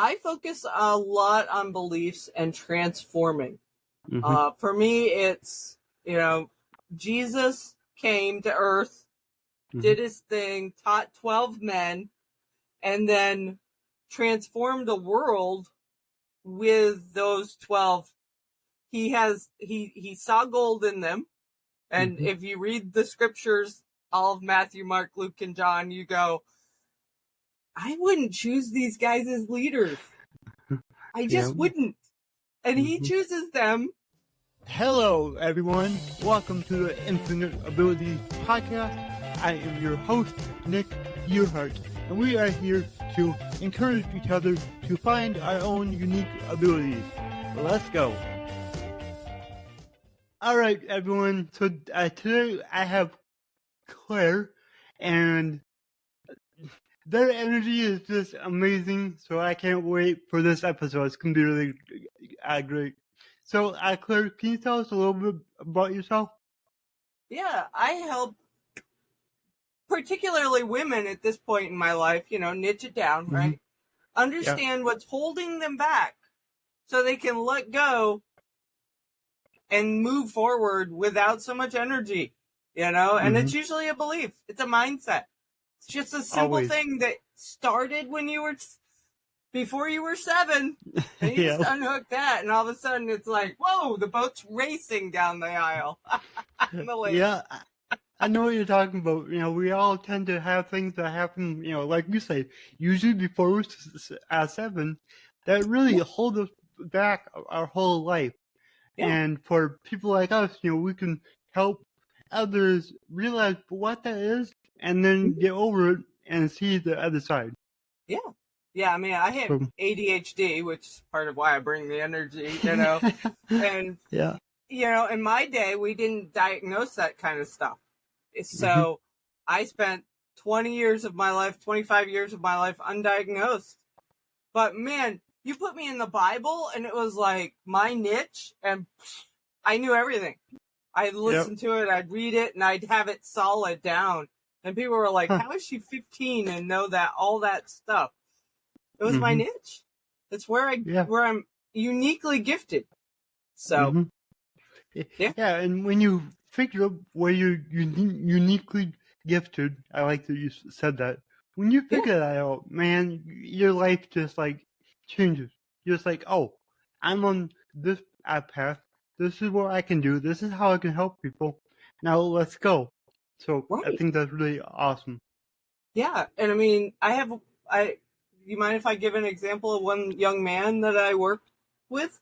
I focus a lot on beliefs and transforming. Mm-hmm. For me, it's, Jesus came to earth, did his thing, taught 12 men, and then transformed the world with those 12. He saw gold in them. And if you read the scriptures, all of Matthew, Mark, Luke, and John, you go, I wouldn't choose these guys as leaders. I just wouldn't. And he chooses them. Hello, everyone. Welcome to the Infinite Ability Podcast. I am your host, Nick Earhart, and we are here to encourage each other to find our own unique abilities. Let's go. All right, everyone. So today I have Claire, and their energy is just amazing. So I can't wait for this episode. It's gonna be really great. So, Claire, can you tell us a little bit about yourself? Yeah, I help particularly women at this point in my life, niche it down, right? Understand what's holding them back so they can let go and move forward without so much energy, and it's usually a belief. It's a mindset. It's just a simple thing that started when before you were 7, and you just unhook that, and all of a sudden it's like, whoa, the boat's racing down the aisle. The lake. Yeah, I know what you're talking about. We all tend to have things that happen, like you say, usually before we're 7, that really hold us back our whole life. Yeah. And for people like us, we can help others realize what that is and then get over it and see the other side. Yeah. Yeah, I mean, I have ADHD, which is part of why I bring the energy, and, in my day, we didn't diagnose that kind of stuff. So I spent 20 years of my life, 25 years of my life undiagnosed. But man, you put me in the Bible and it was like my niche, and I knew everything. I'd listen to it, I'd read it, and I'd have it solid down. And people were like, how is she 15 and know that all that stuff? It was my niche. It's where I'm uniquely gifted. So, yeah. And when you figure out where you're uniquely gifted, I like that you said that. When you figure that out, man, your life just like changes. You're just like, oh, I'm on this path. This is what I can do. This is how I can help people. Now let's go. So I think that's really awesome. Yeah, and I mean, you mind if I give an example of one young man that I worked with?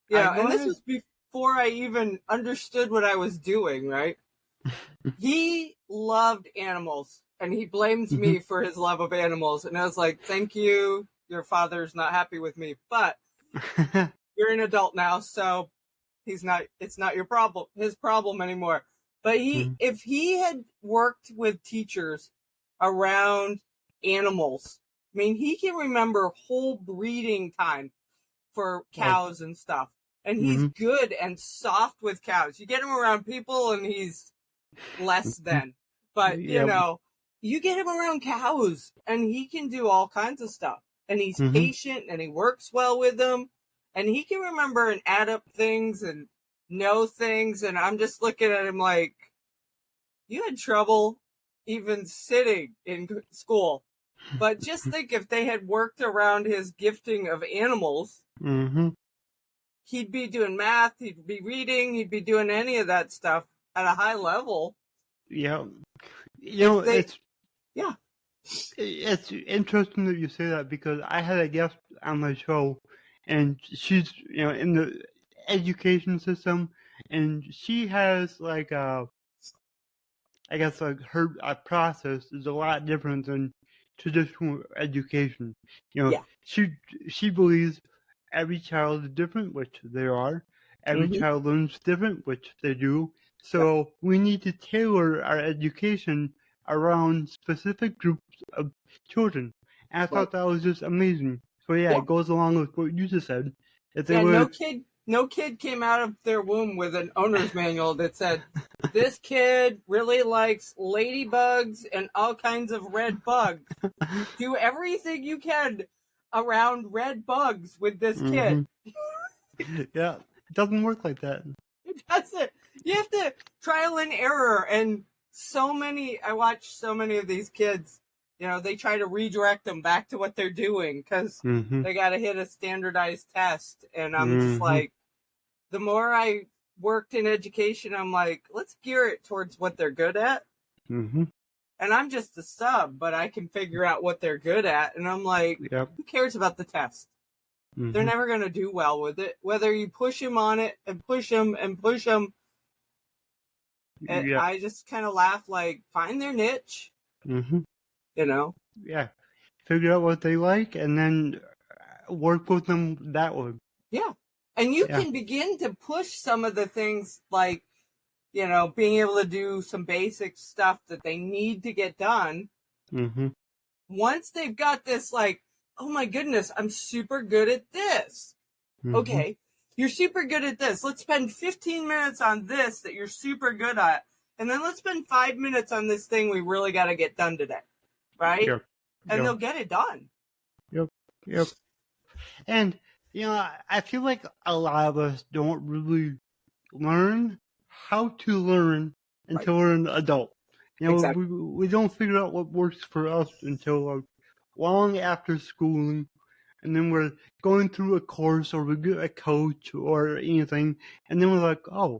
Yeah, and this was before I even understood what I was doing, right? He loved animals, and he blames me for his love of animals. And I was like, thank you. Your father's not happy with me, but you're an adult now, so it's not your problem, his problem anymore. But if he had worked with teachers around animals, I mean, he can remember whole breeding time for cows and stuff. And he's good and soft with cows. You get him around people and he's less than. But, you get him around cows and he can do all kinds of stuff. And he's patient and he works well with them. And he can remember and add up things and know things. And I'm just looking at him like, you had trouble even sitting in school. But just think if they had worked around his gifting of animals, he'd be doing math, he'd be reading, he'd be doing any of that stuff at a high level. Yeah. It's interesting that you say that, because I had a guest on my show, and she's, in the education system, and she has like her process is a lot different than traditional education. She believes every child is different, which they are. Every child learns different, which they do. So we need to tailor our education around specific groups of children. And I thought that was just amazing. So it goes along with what you just said. No kid came out of their womb with an owner's manual that said, this kid really likes ladybugs and all kinds of red bugs. Do everything you can around red bugs with this kid. Yeah, it doesn't work like that. It doesn't. You have to trial and error. And I watch so many of these kids, they try to redirect them back to what they're doing because they got to hit a standardized test. And I'm just like, the more I worked in education, I'm like, let's gear it towards what they're good at. And I'm just a sub, but I can figure out what they're good at. And I'm like, who cares about the test? They're never going to do well with it. Whether you push them on it and push them and push them. I just kind of laugh, like, find their niche. Yeah. Figure out what they like and then work with them that way. Yeah. And you can begin to push some of the things like, being able to do some basic stuff that they need to get done. Once they've got this, like, oh my goodness, I'm super good at this. Okay, you're super good at this. Let's spend 15 minutes on this that you're super good at. And then let's spend 5 minutes on this thing we really got to get done today. Right? And they'll get it done. Yep. And, I feel like a lot of us don't really learn how to learn until we're an adult. Exactly. We don't figure out what works for us until long after schooling, and then we're going through a course or we get a coach or anything, and then we're like, oh,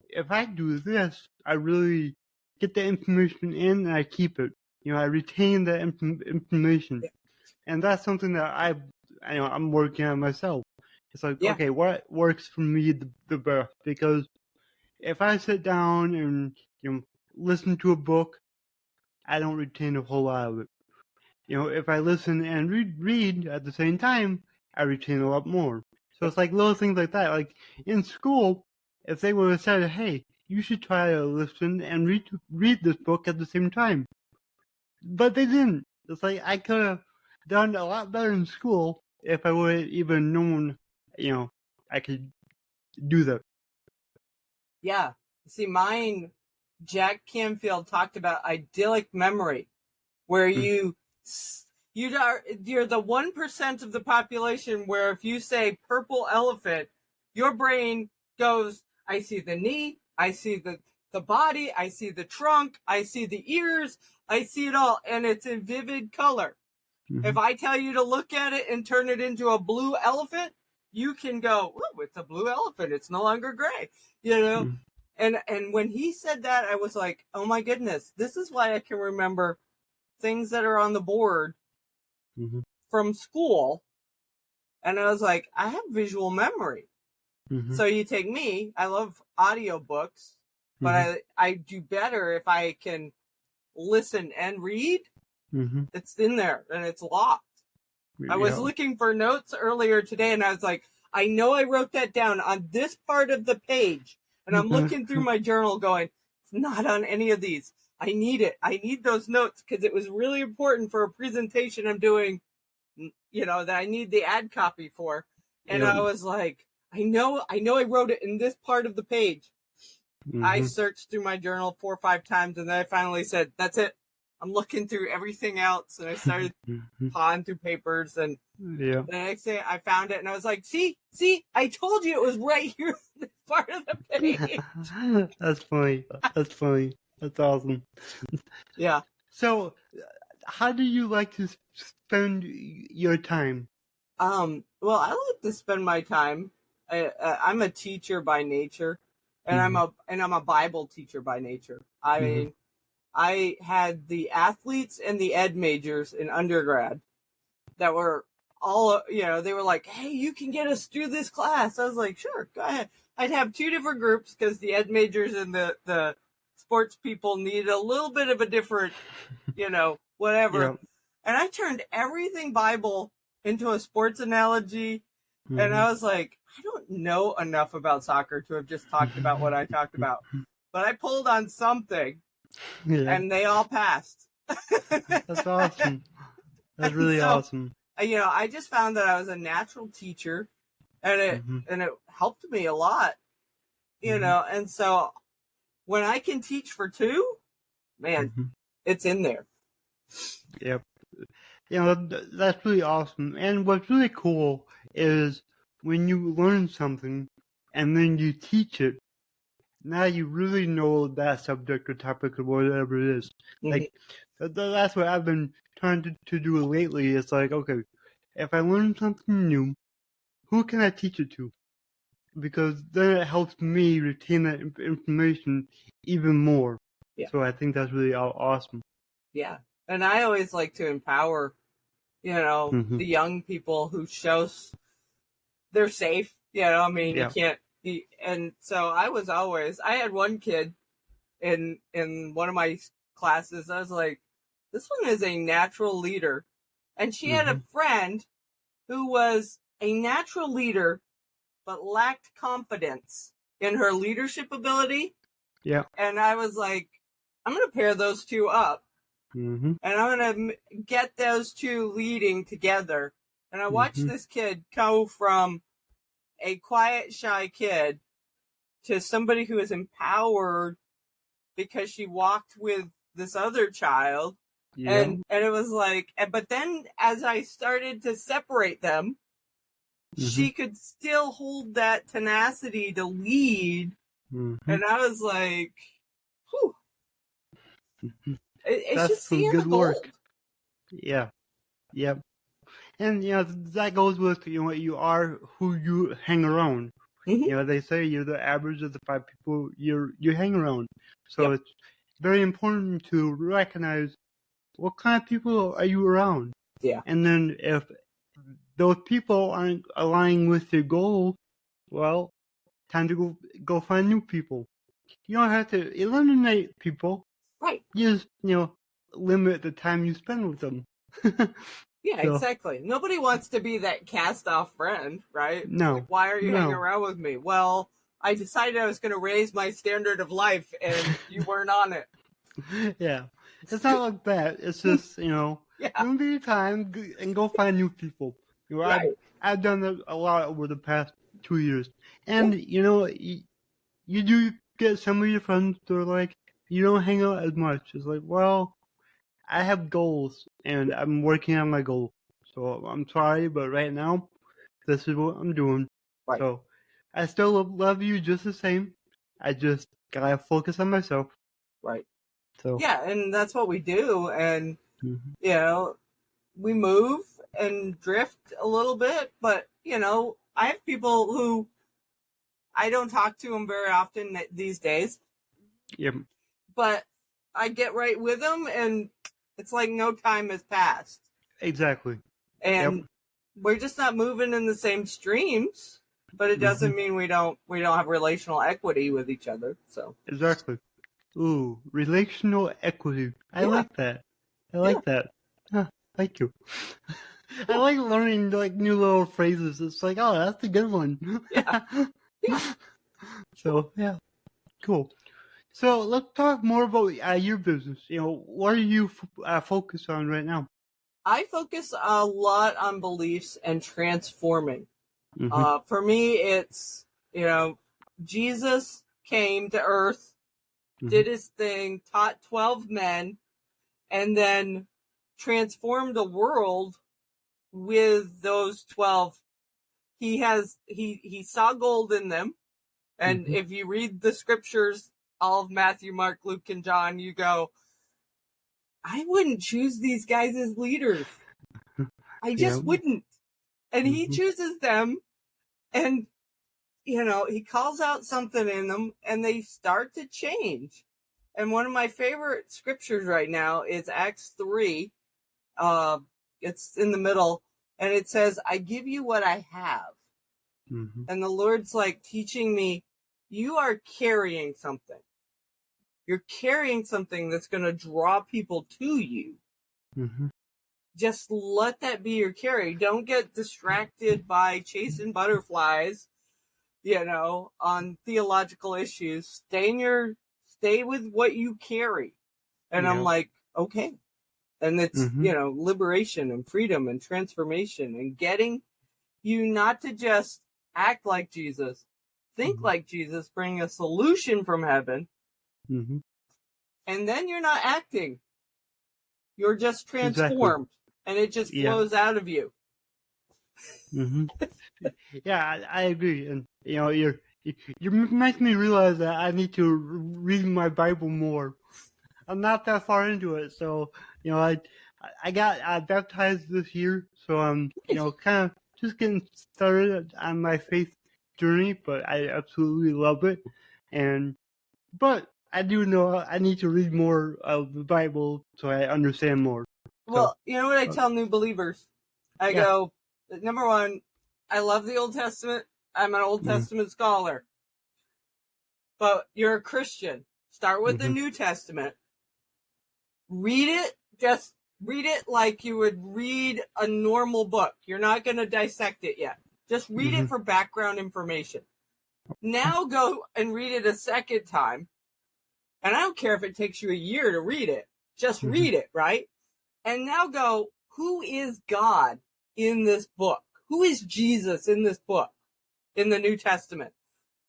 if I do this, I really get the information in and I keep it. I retain the information, and that's something that I'm working on myself. It's like, okay, what works for me the best? Because if I sit down and listen to a book, I don't retain a whole lot of it. If I listen and read at the same time, I retain a lot more. So it's like little things like that. Like in school, if they would have said, hey, you should try to listen and read this book at the same time. But they didn't. It's like I could have done a lot better in school if I would have even known, I could do that. Yeah. See, Jack Canfield talked about idyllic memory, where you're the 1% of the population where if you say purple elephant, your brain goes, I see the knee, I see the body, I see the trunk, I see the ears, I see it all, and it's in vivid color. If I tell you to look at it and turn it into a blue elephant, you can go, oh, it's a blue elephant. It's no longer gray, And when he said that, I was like, oh my goodness, this is why I can remember things that are on the board from school. And I was like, I have visual memory. So you take me, I love audiobooks, but I do better if I can listen and read. It's in there and it's locked. I was looking for notes earlier today and I was like, I know I wrote that down on this part of the page. And I'm looking through my journal going, it's not on any of these. I need it. I need those notes because it was really important for a presentation I'm doing, that I need the ad copy for. And I was like, I know I wrote it in this part of the page. I searched through my journal 4 or 5 times and then I finally said, that's it. I'm looking through everything else. And I started pawing through papers and the next day I found it and I was like, see, I told you it was right here in this part of the page. That's funny. That's awesome. Yeah. So how do you like to spend your time? Well, I like to spend my time. I'm a teacher by nature and I'm a Bible teacher by nature. I mean, I had the athletes and the ed majors in undergrad that were all, they were like, hey, you can get us through this class. I was like, sure, go ahead. I'd have 2 different groups because the ed majors and the sports people needed a little bit of a different, whatever. Yeah. And I turned everything Bible into a sports analogy. And I was like, I don't know enough about soccer to have just talked about what I talked about. But I pulled on something. And they all passed. That's awesome. That's really awesome. I just found that I was a natural teacher, and it helped me a lot. And so when I can teach for 2, man, it's in there. Yep. That's really awesome. And what's really cool is when you learn something and then you teach it, now you really know that subject or topic or whatever it is. Like, that's what I've been trying to do lately. It's like, okay, if I learn something new, who can I teach it to? Because then it helps me retain that information even more. Yeah. So I think that's really awesome. Yeah. And I always like to empower, the young people who shows they're safe. I mean, you can't be, and so I had one kid in one of my classes. I was like, this one is a natural leader. And she had a friend who was a natural leader, but lacked confidence in her leadership ability. Yeah. And I was like, I'm going to pair those two up. And I'm going to get those two leading together. And I watched this kid go from a quiet, shy kid to somebody who is empowered because she walked with this other child. Yeah. And it was like, but then as I started to separate them, she could still hold that tenacity to lead. And I was like, whew. It's just some good work. Yeah. Yep. And, that goes with, you are who you hang around. They say you're the average of the 5 people you hang around. So it's very important to recognize what kind of people are you around. Yeah. And then if those people aren't aligning with your goals, well, time to go find new people. You don't have to eliminate people. Right. You just, limit the time you spend with them. Yeah, so, exactly. Nobody wants to be that cast-off friend, right? No. Like, why are you hanging around with me? Well, I decided I was going to raise my standard of life, and you weren't on it. Yeah. It's not like that. It's just, remember your time and go find new people. Right. I've done that a lot over the past 2 years. And, you do get some of your friends that are like, you don't hang out as much. It's like, well, I have goals, and I'm working on my goal. So I'm sorry, but right now, this is what I'm doing. Right. So I still love you just the same. I just gotta focus on myself. Right. So yeah, and that's what we do. And, we move and drift a little bit. But, I have people who I don't talk to them very often these days. Yep. But I get right with them, and it's like no time has passed. Exactly. And we're just not moving in the same streams, but it doesn't mean we don't have relational equity with each other. So exactly. Ooh, relational equity. I like that. I like that. Huh, thank you. I like learning new little phrases. It's like, oh, that's a good one. Yeah. So cool. So let's talk more about your business. What are you focused on right now? I focus a lot on beliefs and transforming. For me, it's, Jesus came to earth, did his thing, taught 12 men, and then transformed the world with those 12. He saw gold in them. And if you read the scriptures, all of Matthew, Mark, Luke, and John, you go, I wouldn't choose these guys as leaders. I just wouldn't. And he chooses them, and, he calls out something in them, and they start to change. And one of my favorite scriptures right now is Acts 3. It's in the middle, and it says, I give you what I have. And the Lord's like teaching me, you are carrying something. You're carrying something that's going to draw people to you. Just let that be your carry. Don't get distracted by chasing butterflies, on theological issues. Stay with what you carry. And I'm like, okay. And it's, liberation and freedom and transformation and getting you not to just act like Jesus, think like Jesus, bring a solution from heaven. And then you're not acting. You're just transformed. and it just flows out of you. Mm-hmm. Yeah, I agree, and you make me realize that I need to read my Bible more. I'm not that far into it, so I got baptized this year, so I'm kind of just getting started on my faith journey, but I absolutely love it, but I do know I need to read more of the Bible so I understand more. Well, you know what I tell new believers? I go, number one, I love the Old Testament. I'm an Old Testament scholar. But you're a Christian. Start with the New Testament. Read it. Just read it like you would read a normal book. You're not going to dissect it yet. Just read it for background information. Now go and read it a second time. And I don't care if it takes you a year to read it. Just read it, right? And now go, who is God in this book? Who is Jesus in this book, in the New Testament?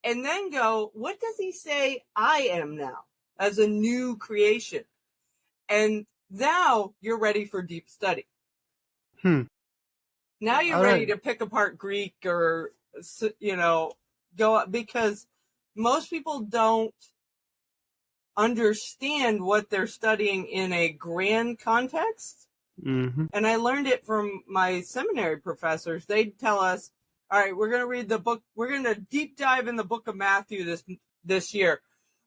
And then go, what does he say I am now as a new creation? And now you're ready for deep study. Now you're ready to pick apart Greek or, go up, because most people don't understand what they're studying in a grand context. And I learned it from my seminary professors. They'd tell us, all right, we're going to read the book. We're going to deep dive in the book of Matthew this year.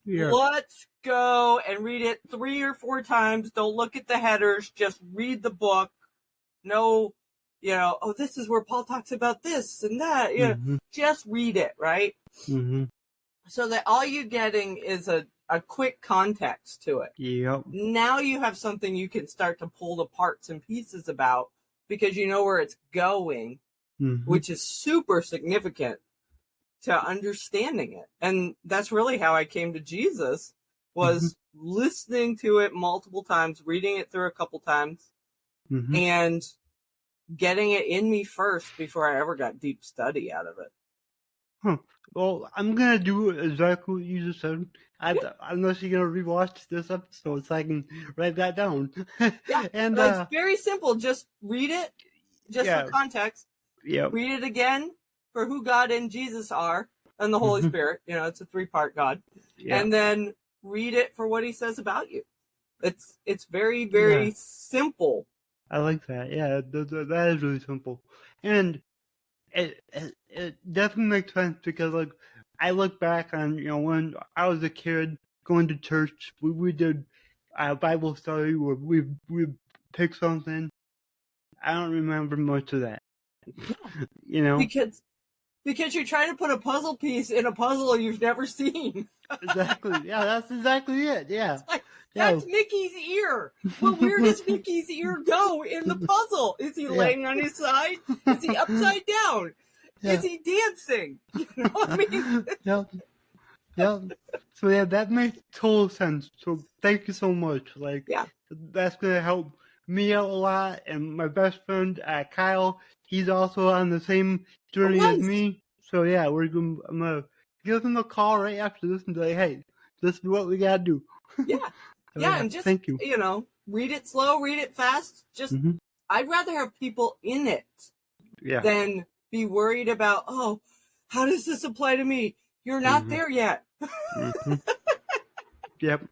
Yeah. Let's go and read it 3 or 4 times. Don't look at the headers. Just read the book. No, this is where Paul talks about this and that. Just read it, right? So that all you're getting is a quick context to it. Yep. Now you have something you can start to pull the parts and pieces about because you know where it's going, which is super significant to understanding it. And that's really how I came to Jesus, was listening to it multiple times, reading it through a couple times, and getting it in me first before I ever got deep study out of it. Well, I'm going to do exactly what you just said. Unless you're going to rewatch this episode so I can write that down. And it's very simple. Just read it, for context. Read it again for who God and Jesus are and the Holy Spirit. It's a 3-part God. And then read it for what he says about you. It's very, very simple. I like that. Yeah, that is really simple. And it definitely makes sense because, I look back on, when I was a kid going to church, we did a Bible study where we picked something. I don't remember much of that. Because you're trying to put a puzzle piece in a puzzle you've never seen. Exactly. Yeah, that's exactly it. Yeah. That's Mickey's ear. Well, where does Mickey's ear go in the puzzle? Is he laying on his side? Is he upside down? Is he dancing? You know what I mean? So that makes total sense. So thank you so much. That's gonna help me out a lot. And my best friend Kyle, he's also on the same journey as me. So I'm gonna give him a call right after this and be like, hey, this is what we gotta do. And just thank you. Read it slow, read it fast. Just I'd rather have people in it than be worried about, how does this apply to me? You're not there yet. Yep.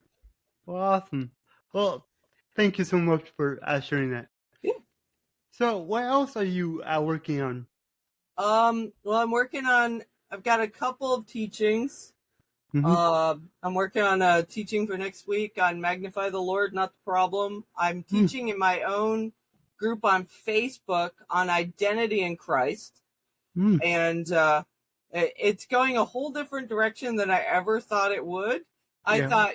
Well, awesome. Well, thank you so much for sharing that. Yeah. So, what else are you working on? Well, I've got a couple of teachings. I'm working on a teaching for next week on Magnify the Lord, Not the Problem. I'm teaching in my own group on Facebook on identity in Christ. And it's going a whole different direction than I ever thought it would. I thought,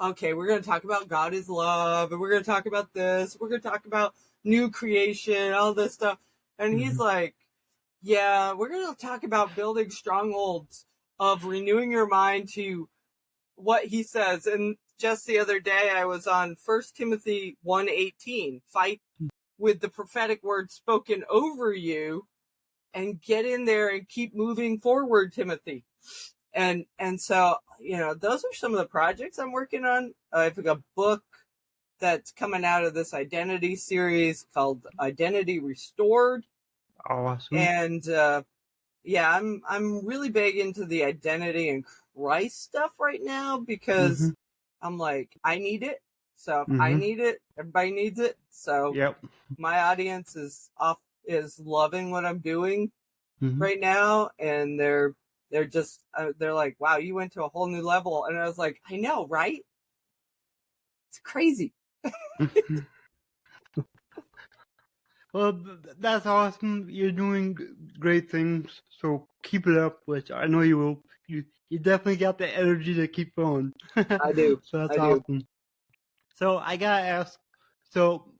okay, we're going to talk about God is love, and we're going to talk about this. We're going to talk about new creation, all this stuff. And he's like, we're going to talk about building strongholds of renewing your mind to what he says. And just the other day, I was on 1 Timothy 1:18, fight with the prophetic word spoken over you and get in there and keep moving forward, Timothy. And so, those are some of the projects I'm working on. I've got a book that's coming out of this identity series called Identity Restored. Awesome. And I'm really big into the identity in Christ stuff right now because I'm like, I need it. So if I need it, everybody needs it. So my audience is loving what I'm doing right now, and they're just they're like, wow, you went to a whole new level. And I was like, I know, right? It's crazy. Well, that's awesome. You're doing great things, so keep it up, which I know you will. You definitely got the energy to keep going. I do. So that's awesome. So I gotta ask, so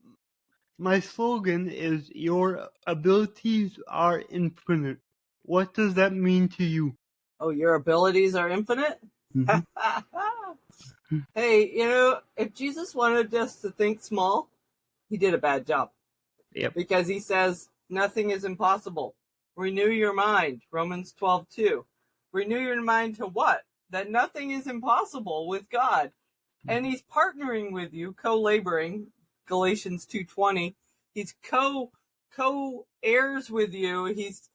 my slogan is, your abilities are infinite. What does that mean to you? Oh, your abilities are infinite? Hey, if Jesus wanted us to think small, he did a bad job. Yep. Because he says nothing is impossible. Renew your mind, Romans 12:2. Renew your mind to what? That nothing is impossible with God. And he's partnering with you, co-laboring, Galatians 2:20. He's co-heirs with you.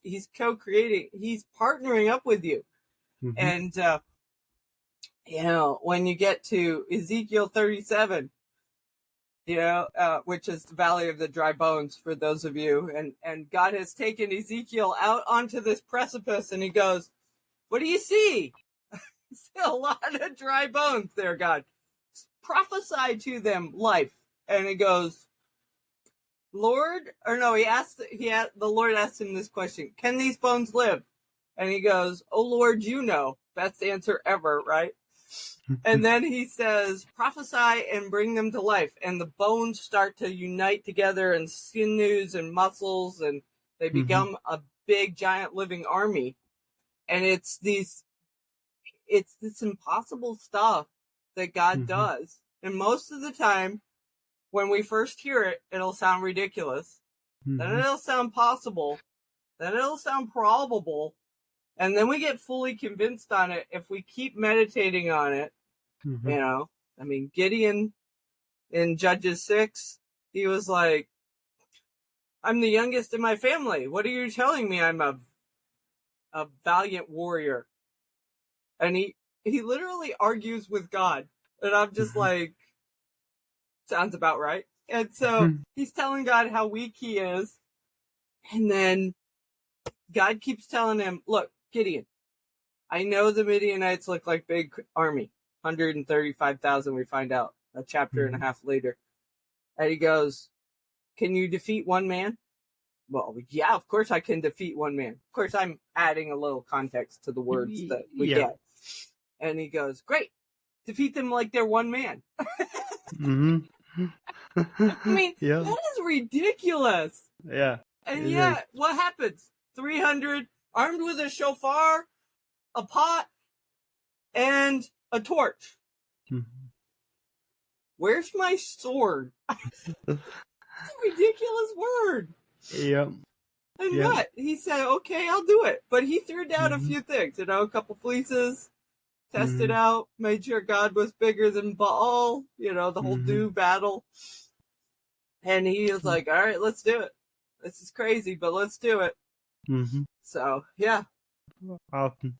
He's co-creating. He's partnering up with you. And when you get to Ezekiel 37, which is the Valley of the Dry Bones for those of you. And God has taken Ezekiel out onto this precipice, and he goes, what do you see? A lot of dry bones there, God. Prophesy to them life. And he goes, Lord, or no, the Lord asked him this question, can these bones live? And he goes, oh Lord, you know. Best answer ever, right? And then he says, prophesy and bring them to life. And the bones start to unite together, and sinews and muscles, and they become a big, giant living army. And it's this impossible stuff that God does. And most of the time, when we first hear it, it'll sound ridiculous. Then it'll sound possible. Then it'll sound probable. And then we get fully convinced on it if we keep meditating on it. Gideon in Judges 6, he was like, I'm the youngest in my family. What are you telling me? I'm a valiant warrior. And he literally argues with God. And I'm just like, sounds about right. And so he's telling God how weak he is. And then God keeps telling him, look, Gideon, I know the Midianites look like big army. 135,000, we find out a chapter and a half later. And he goes, can you defeat one man? Well, yeah, of course I can defeat one man. Of course, I'm adding a little context to the words that we get. And he goes, great, defeat them like they're one man. I mean, that is ridiculous. Yeah. And what happens? 300 armed with a shofar, a pot, and a torch. Where's my sword? That's a ridiculous word. Yep. And what? He said, okay, I'll do it. But he threw down a few things, a couple fleeces, tested out, made sure God was bigger than Baal, the whole do battle. And he was like, all right, let's do it. This is crazy, but let's do it. So, yeah. Awesome.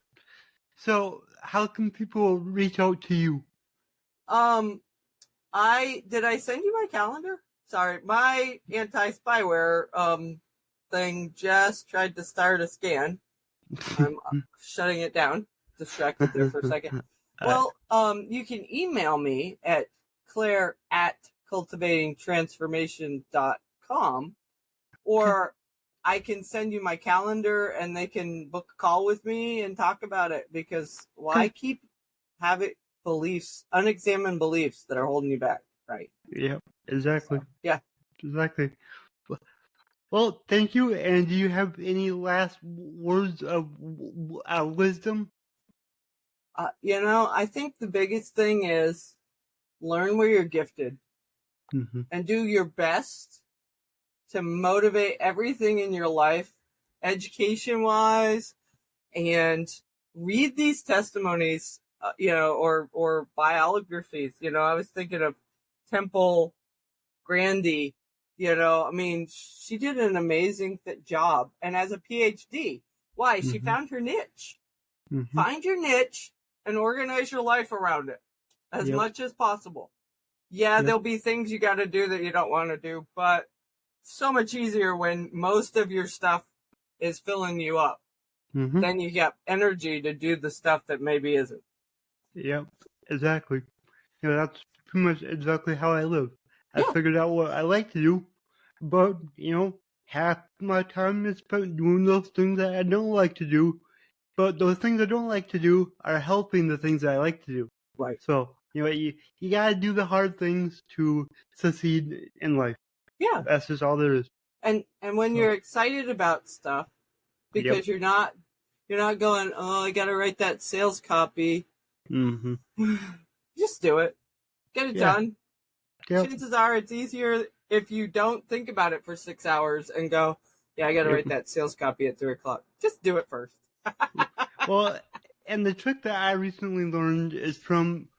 So, how can people reach out to you? Did I send you my calendar? Sorry, my anti-spyware thing just tried to start a scan. I'm shutting it down. Distracted there for a second. Well, you can email me at claire@cultivatingtransformation.com, or I can send you my calendar and they can book a call with me and talk about it, because I keep having unexamined beliefs that are holding you back, right? Yeah, exactly. So, yeah. Exactly. Well, thank you. And do you have any last words of wisdom? I think the biggest thing is learn where you're gifted and do your best to motivate everything in your life, education-wise, and read these testimonies, or biographies. I was thinking of Temple Grandin, I mean, she did an amazing job. And as a PhD, why? She found her niche. Find your niche and organize your life around it as much as possible. Yeah, there'll be things you got to do that you don't want to do, but so much easier when most of your stuff is filling you up. Then you get energy to do the stuff that maybe isn't. Yep, exactly. That's pretty much exactly how I live. I figured out what I like to do, but, half my time is spent doing those things that I don't like to do, but those things I don't like to do are helping the things I like to do. Right. So, you gotta do the hard things to succeed in life. Yeah. That's just all there is. And when you're excited about stuff, because you're not going, oh, I gotta write that sales copy. Just do it. Get it done. Yep. Chances are it's easier if you don't think about it for 6 hours and go, yeah, I gotta write that sales copy at 3:00. Just do it first. Well, and the trick that I recently learned is from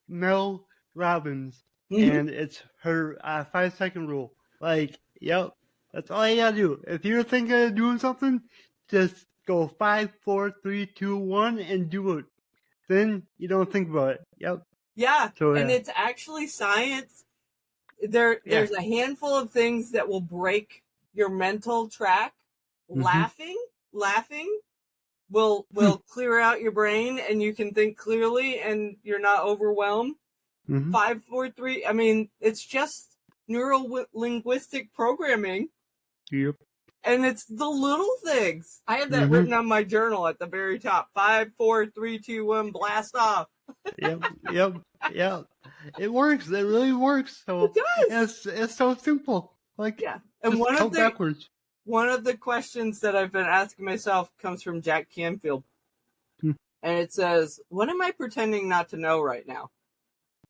Mel Robbins, and it's her 5-second rule. Like, that's all you gotta do. If you're thinking of doing something, just go 5, 4, 3, 2, 1, and do it. Then you don't think about it. Yep. Yeah, so, and it's actually science. There's a handful of things that will break your mental track. Laughing will clear out your brain, and you can think clearly, and you're not overwhelmed. 5, 4, 3. I mean, it's just neuro-linguistic programming. Yep. And it's the little things. I have that written on my journal at the very top. 5, 4, 3, 2, 1, blast off. Yep. It works. It really works. So it does. It's so simple. Like, and one of the questions that I've been asking myself comes from Jack Canfield. And it says, what am I pretending not to know right now?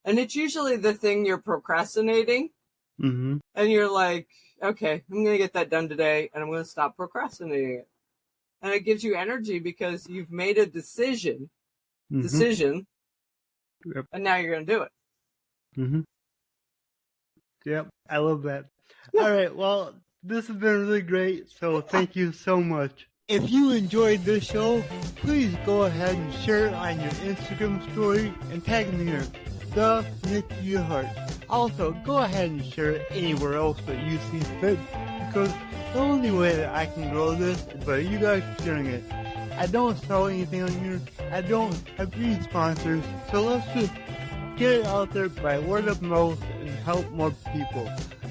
And it's usually the thing you're procrastinating. And you're like, okay, I'm going to get that done today, and I'm going to stop procrastinating it. And it gives you energy because you've made a decision, and now you're going to do it. Yep, I love that. All right, well, this has been really great, so thank you so much. If you enjoyed this show, please go ahead and share it on your Instagram story and tag me here, The Nick to Your Heart. Also, go ahead and share it anywhere else that you see fit, because the only way that I can grow this is by you guys sharing it. I don't sell anything on here. I don't have any sponsors, so let's just get it out there by word of mouth and help more people.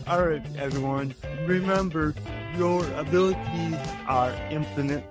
Alright, everyone, remember, your abilities are infinite.